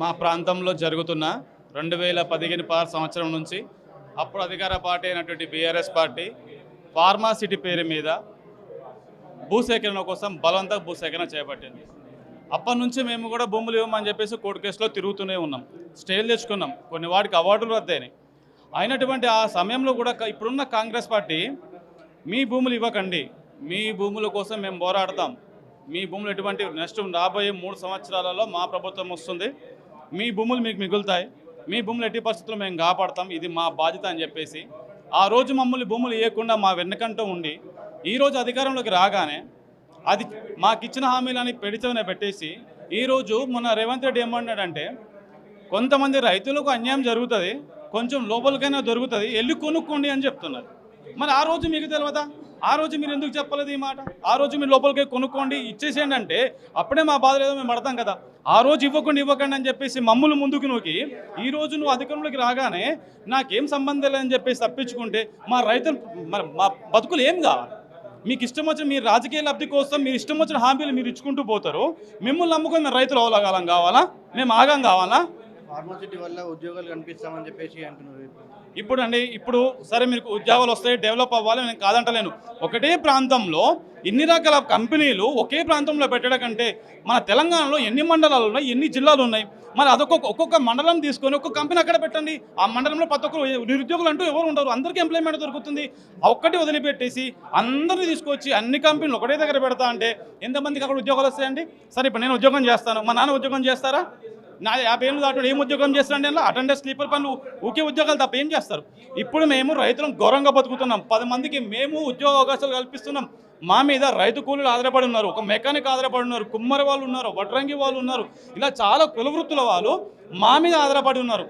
మా ప్రాంతంలో జరుగుతున్న 2015 సంవత్సరం నుంచి అప్పుడు అధికార పార్టీ అయినటువంటి బీఆర్ఎస్ పార్టీ ఫార్మాసిటీ పేరు మీద భూసేకరణ కోసం బలవంత భూసేకరణ చేపట్టింది. అప్పటి నుంచి మేము కూడా భూములు ఇవ్వమని చెప్పేసి కోర్టు కేసులో తిరుగుతూనే ఉన్నాం. స్టేలు తెచ్చుకున్నాం, కొన్ని వాటికి అవార్డులు రద్దయినాయి. అయినటువంటి ఆ సమయంలో కూడా ఇప్పుడున్న కాంగ్రెస్ పార్టీ మీ భూములు ఇవ్వకండి, మీ భూముల కోసం మేము పోరాడతాం, మీ భూములు ఎటువంటి నెక్స్ట్ రాబోయే 3 సంవత్సరాలలో మా ప్రభుత్వం వస్తుంది, మీ భూములు మీకు మిగులుతాయి, మీ భూములు ఎట్టి పరిస్థితుల్లో మేము కాపాడతాం, ఇది మా బాధ్యత అని చెప్పేసి ఆ రోజు మమ్మల్ని భూములు ఇవ్వకుండా మా వెన్నకంటూ ఉండి ఈరోజు అధికారంలోకి రాగానే అది మాకిచ్చిన హామీలని పెడితేనే పెట్టేసి ఈరోజు మొన్న రేవంత్ రెడ్డి ఏమన్నాడంటే కొంతమంది రైతులకు అన్యాయం జరుగుతుంది, కొంచెం లోపలికైనా దొరుకుతుంది, వెళ్ళి కొనుక్కోండి అని చెప్తున్నారు. మరి ఆ రోజు మీకు తెలియదా? ఆ రోజు మీరు ఎందుకు చెప్పలేదు ఈ మాట? ఆ రోజు మీరు లోపలికి కొనుక్కోండి ఇచ్చేసేయండి అంటే అప్పుడే మా బాధ లేదో మేము పడతాం కదా. ఆ రోజు ఇవ్వకండి అని చెప్పేసి మమ్మల్ని ముందుకు నూకి ఈ రోజు నువ్వు అధికారంలోకి రాగానే నాకేం సంబంధం లేదని చెప్పేసి తప్పించుకుంటే మా రైతులు మరి మా బతుకులు ఏం కావాలి? మీకు ఇష్టం వచ్చిన మీ రాజకీయ లబ్ధి కోసం మీరు ఇష్టం వచ్చిన హామీలు మీరు ఇచ్చుకుంటూ పోతారు. మిమ్మల్ని నమ్ముకొని మేము రైతులు అవలాగాలం కావాలా? మేము ఆగం కావాలా? ఫార్మాసిటీ వల్ల ఉద్యోగాలు కనిపిస్తామని చెప్పేసి అంటున్నారు. ఇప్పుడు సరే మీకు ఉద్యోగాలు వస్తాయి, డెవలప్ అవ్వాలి, నేను కాదంటలేను. ఒకటే ప్రాంతంలో ఇన్ని రకాల కంపెనీలు ఒకే ప్రాంతంలో పెట్టడం కంటే మన తెలంగాణలో ఎన్ని మండలాలు ఉన్నాయి, ఎన్ని జిల్లాలు ఉన్నాయి, మరి ఒక్కొక్క మండలం తీసుకొని ఒక్కొక్క కంపెనీ అక్కడ పెట్టండి. ఆ మండలంలో ప్రతి ఒక్కరు నిరుద్యోగులు అంటూ ఎవరు ఉండరు, అందరికీ ఎంప్లాయ్మెంట్ దొరుకుతుంది. ఒక్కటి వదిలిపెట్టేసి అందరినీ తీసుకొచ్చి అన్ని కంపెనీలు ఒకటే దగ్గర పెడతా అంటే ఎంతమందికి అక్కడ ఉద్యోగాలు వస్తాయండి? సరే ఇప్పుడు నేను ఉద్యోగం చేస్తాను, మా నాన్న ఉద్యోగం చేస్తారా? నా 50 ఏళ్ళు దాటి ఏం ఉద్యోగం చేస్తారండి? అలా అటెండెన్స్ స్లీపర్ పనులు ఊకే ఉద్యోగాలు తప్ప ఏం చేస్తారు? ఇప్పుడు మేము రైతులను ఘోరంగా బతుకుతున్నాం, 10 మందికి మేము ఉద్యోగ అవకాశాలు కల్పిస్తున్నాం. మా మీద రైతు కూలీలు ఆధారపడి ఉన్నారు, ఒక మెకానిక్ ఆధారపడి ఉన్నారు, కుమ్మరి వాళ్ళు ఉన్నారు, వడ్రంగి వాళ్ళు ఉన్నారు, ఇలా చాలా కుల వృత్తుల వాళ్ళు మా మీద ఆధారపడి ఉన్నారు.